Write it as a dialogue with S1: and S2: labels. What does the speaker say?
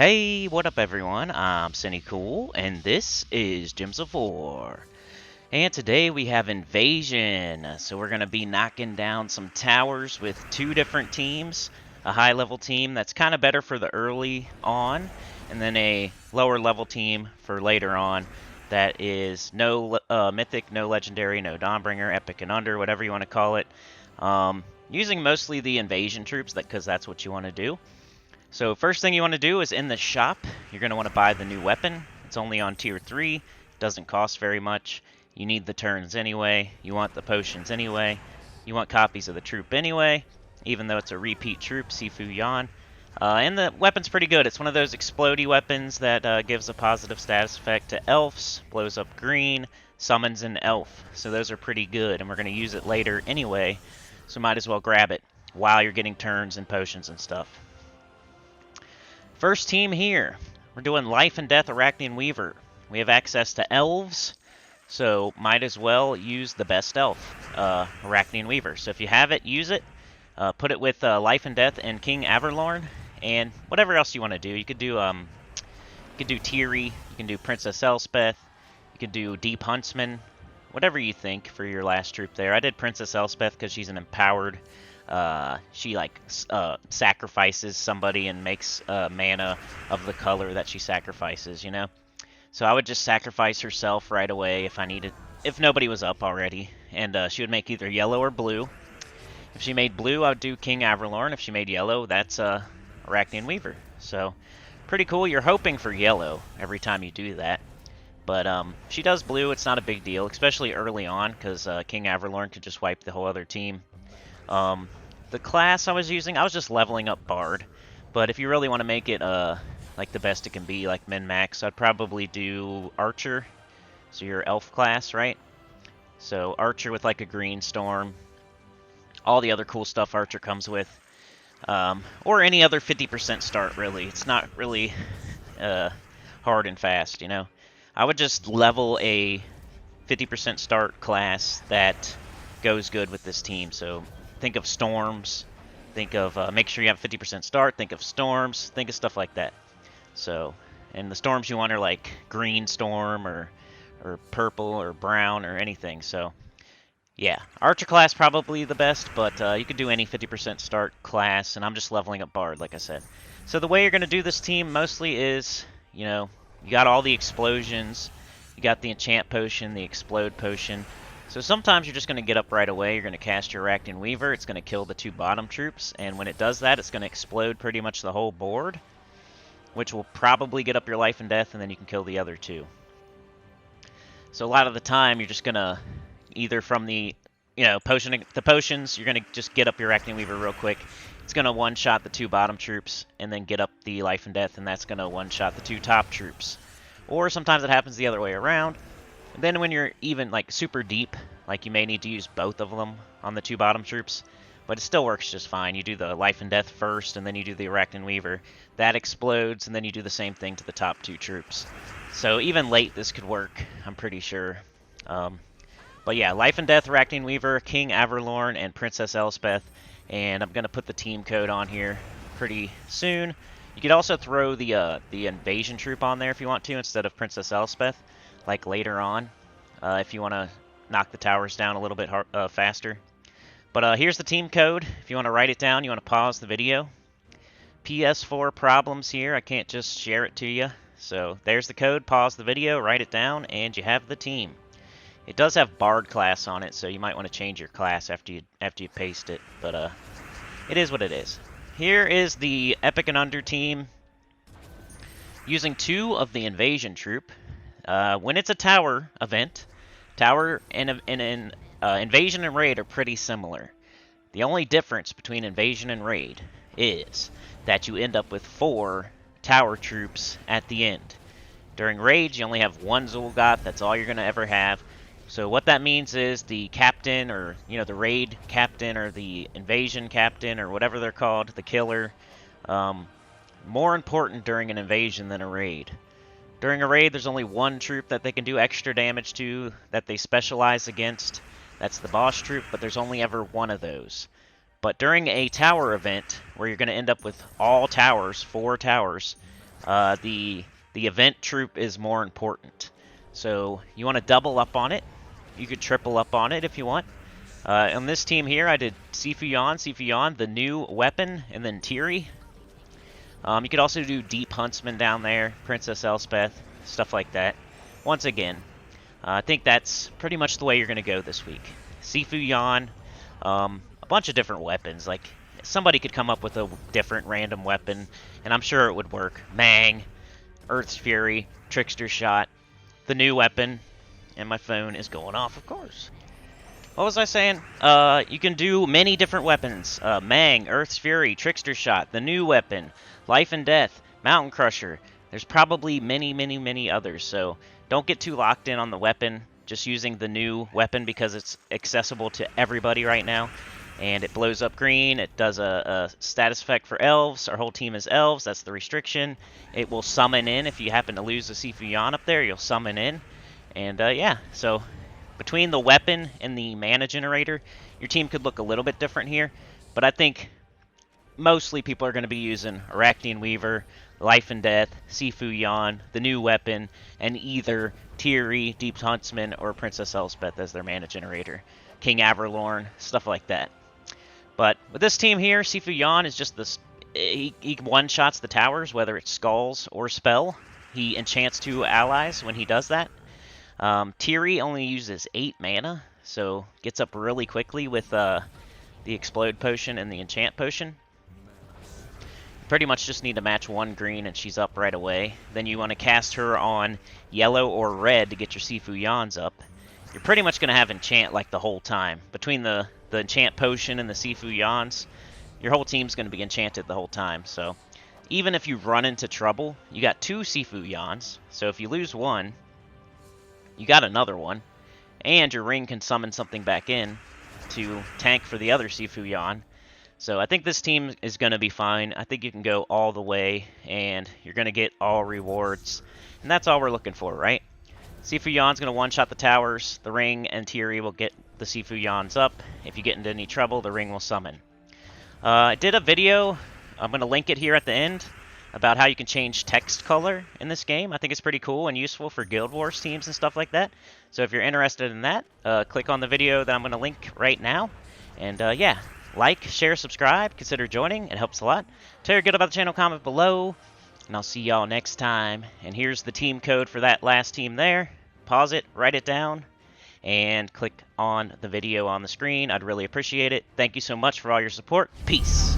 S1: Hey, what up everyone? I'm Sinnycool, and this is Gems of War. And today we have Invasion, so we're going to be knocking down some towers with two different teams. A high level team that's kind of better for the early on, and then a lower level team for later on that is no mythic, no legendary, no Dawnbringer, epic and under, whatever you want to call it. Using mostly the invasion troops because that's what you want to do. So first thing you want to do is in the shop, you're going to want to buy the new weapon. It's only on tier 3, doesn't cost very much. You need the turns anyway, you want the potions anyway, you want copies of the troop anyway, even though it's a repeat troop, Sifu Yuan. And the weapon's pretty good. It's one of those explodey weapons that gives a positive status effect to elves, blows up green, summons an elf. So those are pretty good, and we're going to use it later anyway, so might as well grab it while you're getting turns and potions and stuff. First team here, we're doing Life and Death Arachnian Weaver. We have access to elves, so might as well use the best elf, Arachnian Weaver. So if you have it, use it. Put it with Life and Death and King Averlorn, and whatever else you want to do. You could do Tiri, you can do Princess Elspeth, you can do Deep Huntsman, whatever you think for your last troop there. I did Princess Elspeth because she's an empowered. She sacrifices somebody and makes mana of the color that she sacrifices, you know? So I would just sacrifice herself right away if nobody was up already. And she would make either yellow or blue. If she made blue, I would do King Averlorn. If she made yellow, that's Arachnian Weaver. So, pretty cool. You're hoping for yellow every time you do that. But she does blue, it's not a big deal, especially early on, because King Averlorn could just wipe the whole other team. The class I was using, I was just leveling up Bard, but if you really want to make it like the best it can be, like min-max, I'd probably do Archer, so your elf class, right? So Archer with like a green storm, all the other cool stuff Archer comes with, or any other 50% start really. It's not really hard and fast, you know? I would just level a 50% start class that goes good with this team, so think of storms, think of, make sure you have 50% start, think of storms, think of stuff like that. So, and the storms you want are like green storm or purple or brown or anything. So, yeah, Archer class probably the best, but you could do any 50% start class, and I'm just leveling up Bard, like I said. So the way you're going to do this team mostly is, you know, you got all the explosions, you got the enchant potion, the explode potion. So sometimes you're just going to get up right away, you're going to cast your Arachnian Weaver, it's going to kill the two bottom troops, and when it does that, it's going to explode pretty much the whole board, which will probably get up your life and death, and then you can kill the other two. So a lot of the time, you're just going to, either from the, you know, potions, you're going to just get up your Arachnian Weaver real quick. It's going to one-shot the two bottom troops, and then get up the life and death, and that's going to one-shot the two top troops. Or sometimes it happens the other way around. And then when you're even like super deep, like you may need to use both of them on the two bottom troops, but it still works just fine. You do the life and death first, and then you do the Arachnian Weaver. That explodes, and then you do the same thing to the top two troops. So even late this could work, I'm pretty sure. But yeah, life and death, Arachnian Weaver, King Averlorn, and Princess Elspeth. And I'm going to put the team code on here pretty soon. You could also throw the invasion troop on there if you want to, instead of Princess Elspeth, like later on, if you want to knock the towers down a little bit faster. But here's the team code. If you want to write it down, you want to pause the video. PS4 problems here. I can't just share it to you. So there's the code. Pause the video, write it down, and you have the team. It does have Bard class on it, so you might want to change your class after you paste it. But it is what it is. Here is the epic and under team using 2 of the invasion troop. When it's a tower event, tower and invasion and raid are pretty similar. The only difference between invasion and raid is that you end up with 4 tower troops at the end. During raids, you only have 1 Zul'Goth. That's all you're going to ever have. So what that means is the captain, or you know, the raid captain or the invasion captain or whatever they're called, the killer, more important during an invasion than a raid. During a raid, there's only 1 troop that they can do extra damage to that they specialize against. That's the boss troop, but there's only ever 1 of those. But during a tower event, where you're going to end up with all towers, 4 towers, the event troop is more important. So you want to double up on it. You could triple up on it if you want. On this team here, I did Sifu Yuan, the new weapon, and then Tiri. You could also do Deep Huntsman down there, Princess Elspeth, stuff like that. Once again, I think that's pretty much the way you're going to go this week. Sifu Yuan, a bunch of different weapons. Like, somebody could come up with a different random weapon, and I'm sure it would work. Mang, Earth's Fury, Trickster Shot, the new weapon, and my phone is going off, of course. What was I saying? You can do many different weapons. Mang, Earth's Fury, Trickster Shot, the new weapon, Life and Death, Mountain Crusher. There's probably many others, so don't get too locked in on the weapon. Just using the new weapon because it's accessible to everybody right now. And it blows up green. It does a status effect for elves. Our whole team is elves. That's the restriction. It will summon in. If you happen to lose the Sifu Yuan up there, you'll summon in. And yeah, so between the weapon and the mana generator, your team could look a little bit different here. But I think mostly people are going to be using Arachnean Weaver, Life and Death, Sifu Yuan, the new weapon, and either Tiri, Deep Huntsman, or Princess Elspeth as their mana generator. King Averlorn, stuff like that. But with this team here, Sifu Yuan is just this. He one-shots the towers, whether it's Skulls or Spell. He enchants 2 allies when he does that. Tiri only uses 8 mana, so gets up really quickly with the Explode Potion and the Enchant Potion. You pretty much just need to match 1 green and she's up right away. Then you want to cast her on yellow or red to get your Sifu Yuans up. You're pretty much going to have enchant like the whole time. Between the enchant potion and the Sifu Yuans, your whole team's going to be enchanted the whole time. So even if you run into trouble, you got 2 Sifu Yuans. So if you lose one, you got another one. And your ring can summon something back in to tank for the other Sifu Yuan. So I think this team is going to be fine. I think you can go all the way, and you're going to get all rewards. And that's all we're looking for, right? Sifu Yuan's going to one-shot the towers. The ring and Tiri will get the Sifu Yuans up. If you get into any trouble, the ring will summon. I did a video, I'm going to link it here at the end, about how you can change text color in this game. I think it's pretty cool and useful for Guild Wars teams and stuff like that. So if you're interested in that, click on the video that I'm going to link right now. And yeah, like, share, subscribe, consider joining. It helps a lot. Tell your good about the channel, comment below. And I'll see y'all next time. And here's the team code for that last team there. Pause it, write it down, and click on the video on the screen. I'd really appreciate it. Thank you so much for all your support. Peace.